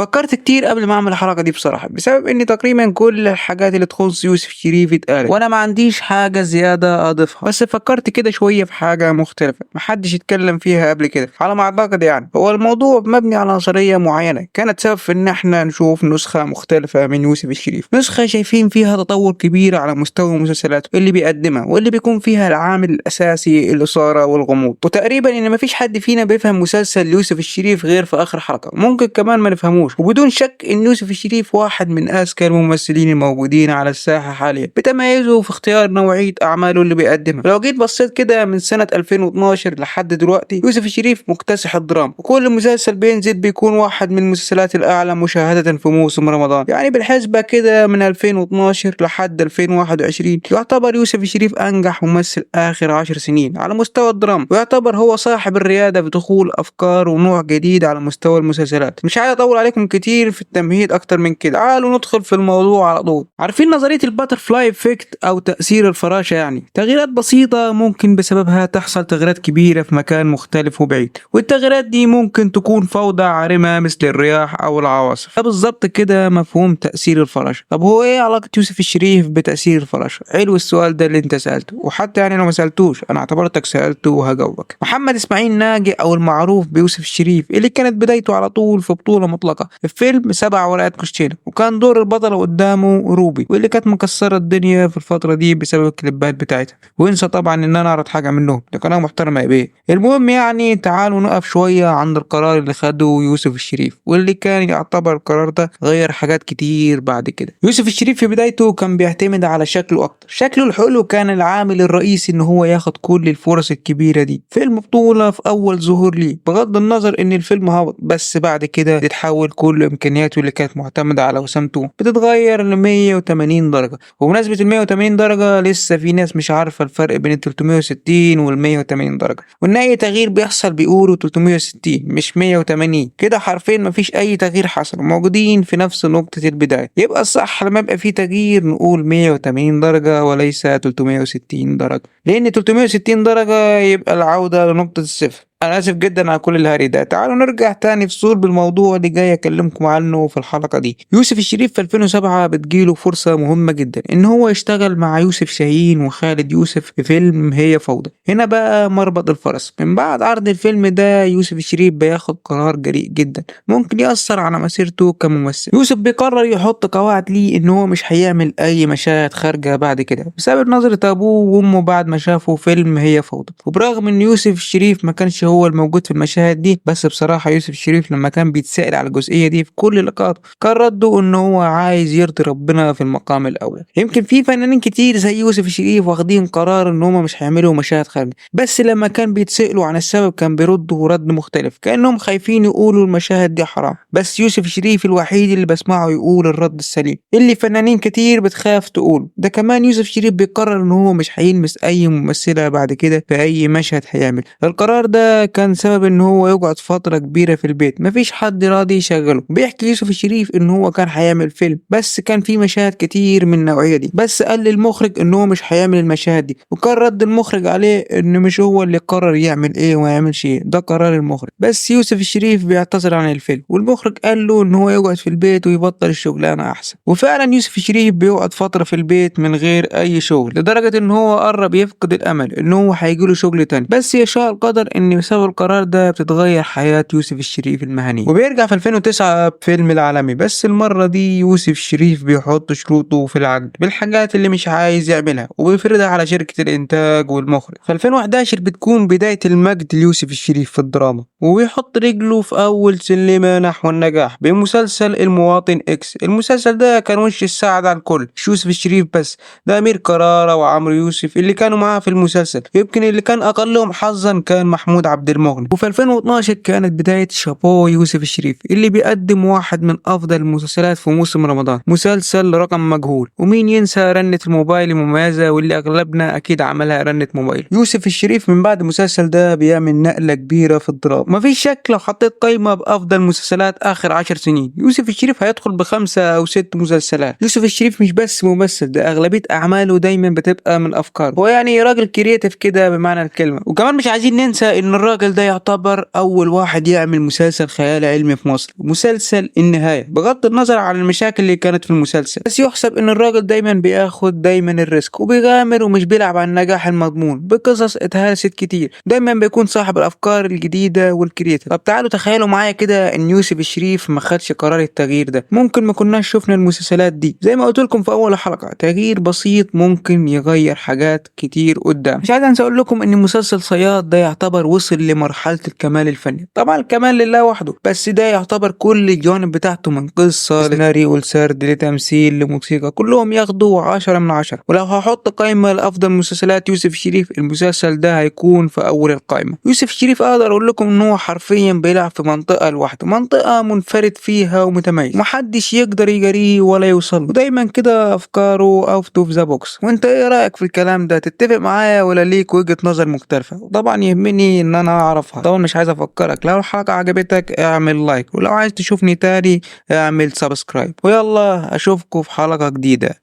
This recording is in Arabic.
فكرت كتير قبل ما اعمل الحلقه دي بصراحه، بسبب ان تقريبا كل الحاجات اللي تخص يوسف الشريف اتقالت وانا ما عنديش حاجه زياده اضيفها. بس فكرت كده شويه في حاجه مختلفه محدش اتكلم فيها قبل كده على ما اعتقد. يعني هو الموضوع مبني على نظريه معينه كانت سبب في ان احنا نشوف نسخه مختلفه من يوسف الشريف، نسخه شايفين فيها تطور كبير على مستوى المسلسلات اللي بيقدمها واللي بيكون فيها العامل الاساسي الاثاره والغموض. وتقريبا ان مفيش حد فينا بيفهم مسلسل يوسف الشريف غير في اخر حلقه، ممكن كمان ما نفهموش. وبدون شك ان يوسف الشريف واحد من اذكى الممثلين الموجودين على الساحه حاليا، بتميزه في اختيار نوعيه اعماله اللي بيقدمها. لو جيت بصيت كده من سنه 2012 لحد دلوقتي، يوسف الشريف مكتسح الدراما، وكل مسلسل بينزل بيكون واحد من المسلسلات الاعلى مشاهده في موسم رمضان. يعني بالحسبه كده من 2012 لحد 2021 يعتبر يوسف الشريف انجح ممثل اخر 10 سنين على مستوى الدراما، ويعتبر هو صاحب الرياده في دخول افكار ونوع جديد على مستوى المسلسلات. مش عايز اطول عليكم كتير في التمهيد اكتر من كده، تعالوا ندخل في الموضوع على طول. عارفين نظريه الباترفلاي افكت او تاثير الفراشه؟ يعني تغييرات بسيطه ممكن بسببها تحصل تغييرات كبيره في مكان مختلف وبعيد، والتغييرات دي ممكن تكون فوضى عارمه مثل الرياح او العواصف. ده بالظبط كده مفهوم تاثير الفراشه. طب هو ايه علاقه يوسف الشريف بتاثير الفراشه؟ حلو السؤال ده اللي انت سالته، وحتى يعني لو ما سالتوش انا اعتبرتك سالته وهجاوبك. محمد اسماعيل ناجي او المعروف بيوسف الشريف، اللي كانت بدايته على طول في بطوله مطلقه في فيلم 7 ورقات كوتشينه، وكان دور البطله قدامه روبي، واللي كانت مكسره الدنيا في الفتره دي بسبب الكليبات بتاعتها. وانسى طبعا ان انا اعرض حاجه منهم، ده قناه محترمه يا بيه. المهم يعني تعالوا نقف شويه عند القرار اللي خده يوسف الشريف، واللي كان يعتبر القرار ده غير حاجات كتير بعد كده. يوسف الشريف في بدايته كان بيعتمد على شكله اكتر، شكله الحلو كان العامل الرئيسي ان هو ياخد كل الفرص الكبيره دي. فيلم بطوله في اول ظهور ليه، بغض النظر ان الفيلم هبط، بس بعد كده تتحول كل امكانياته اللي كانت معتمده على وسامته بتتغير ل 180 درجه. وبمناسبه ال 180 درجه، لسه في ناس مش عارفه الفرق بين ال 360 وال 180 درجه، وان اي تغيير بيحصل بيقولوا 360 مش 180. كده حرفيا مفيش اي تغيير حصل، موجودين في نفس نقطه البدايه. يبقى الصح لما يبقى في تغيير نقول 180 درجه وليس 360 درجه، لان 360 درجه يبقى العوده لنقطه الصفر. انا اسف جدا على كل الهري ده. تعالوا نرجع تاني في صلب الموضوع اللي جاي اكلمكم عنه في الحلقه دي. يوسف الشريف في 2007 بتجيله فرصه مهمه جدا ان هو يشتغل مع يوسف شاهين وخالد يوسف في فيلم هي فوضى. هنا بقى مربط الفرس. من بعد عرض الفيلم ده يوسف الشريف بياخد قرار جريء جدا ممكن يأثر على مسيرته كممثل. يوسف بيقرر يحط قواعد ليه ان هو مش هيعمل اي مشاهد خارجه بعد كده، بسبب نظره ابوه وامه بعد ما شافوا فيلم هي فوضى. وبرغم ان يوسف الشريف ما كانش هو الموجود في المشاهد دي، بس بصراحة يوسف الشريف لما كان بيتسأل على الجزئية دي في كل لقاءاته كان رده ان هو عايز يرضي ربنا في المقام الاول. يمكن في فنانين كتير زي يوسف الشريف واخدين قرار ان هم مش هيعملوا مشاهد خارجة، بس لما كان بيتسألوا عن السبب كان بيردوا رد مختلف، كأنهم خايفين يقولوا المشاهد دي حرام. بس يوسف الشريف الوحيد اللي بسمعه يقول الرد السليم اللي فنانين كتير بتخاف تقول. ده كمان يوسف الشريف بيقرر ان هو مش هيلمس اي ممثلة بعد كده في اي مشهد هيعمل. القرار ده كان سبب ان هو يقعد فترة كبيرة في البيت، مفيش حد راضي يشغله. بيحكي يوسف الشريف ان هو كان هيعمل فيلم، بس كان في مشاهد كتير من النوعية دي، بس قال للمخرج ان هو مش هيعمل المشاهد دي، وكان رد المخرج عليه ان مش هو اللي قرر يعمل ايه وما يعملش ايه، ده قرار المخرج. بس يوسف الشريف بيعتذر عن الفيلم، والمخرج قال له ان هو يقعد في البيت ويبطل الشغلانة احسن. وفعلا يوسف الشريف بيقعد فترة في البيت من غير اي شغل، لدرجة ان هو قرب يفقد الامل ان هو هيجيله شغل تاني. بس يشاء القدر ان بسبب القرار ده بتتغير حياة يوسف الشريف المهنية، وبيرجع في 2009 بفيلم العالمي. بس المرة دي يوسف الشريف بيحط شروطه في العقد بالحاجات اللي مش عايز يعملها، وبيفرضها على شركة الإنتاج والمخرج. في 2011 بتكون بداية المجد ليوسف الشريف في الدراما، وبيحط رجله في أول سلمة نحو النجاح بمسلسل المواطن إكس. المسلسل ده كان وش السعد على الكل، مش يوسف الشريف بس، ده أمير كرارة وعمرو يوسف اللي كانوا معاه في المسلسل. يمكن اللي كان أقلهم حظا كان محمود عبد المغني. وفي 2012 كانت بداية شابو يوسف الشريف اللي بيقدم واحد من أفضل المسلسلات في موسم رمضان، مسلسل رقم مجهول. ومين ينسى رنة الموبايل المميزة واللي أغلبنا أكيد عملها رنة موبايل. يوسف الشريف من بعد المسلسل ده بيعمل نقلة كبيرة في الدراما. مفيش شك لو حطيت قائمة بأفضل مسلسلات آخر 10 سنين يوسف الشريف هيدخل ب5 أو 6 مسلسلات. يوسف الشريف مش بس ممثل، ده أغلبية أعماله دايما بتبقى من أفكاره، هو يعني راجل كرياتيف كده بمعنى الكلمة. وكمان مش عايزين ننسى إن الراجل الراجل ده يعتبر اول واحد يعمل مسلسل خيال علمي في مصر، مسلسل النهاية، بغض النظر عن المشاكل اللي كانت في المسلسل، بس يحسب ان الراجل دايما بياخد دايما الريسك وبيغامر ومش بيلعب على النجاح المضمون بقصص اتهرست كتير، دايما بيكون صاحب الافكار الجديدة والكرياتيف. طب تعالوا تخيلوا معايا كده ان يوسف الشريف ما خدش قرار التغيير ده، ممكن ما كناش شفنا المسلسلات دي. زي ما قلت لكم في اول حلقة، تغيير بسيط ممكن يغير حاجات كتير قدام. مش عايز انسى اقول لكم ان مسلسل صياد ده يعتبر وصل لمرحلة الكمال الفني، طبعا الكمال لله وحده، بس ده يعتبر كل الجوانب بتاعته من قصة لسيناريو لسرد لتمثيل لموسيقى كلهم ياخدوا 10 من 10. ولو هحط قائمة لأفضل مسلسلات يوسف الشريف، المسلسل ده هيكون في أول القائمة. يوسف الشريف أقدر أقول لكم إن هو حرفيا بيلعب في منطقة لوحده، منطقة منفرد فيها ومتميز، محدش يقدر يجاريه ولا يوصل له، ودايما كده أفكاره أوت أوف ذا بوكس. وأنت إيه رأيك في الكلام ده؟ تتفق معايا ولا ليك وجهة نظر مختلفة؟ طبعا يهمني إن أنا أعرفها. طبعا مش عايز أفكرك، لو الحلقة عجبتك اعمل لايك، ولو عايز تشوفني تاني اعمل سبسكرايب، ويلا أشوفكم في حلقة جديدة.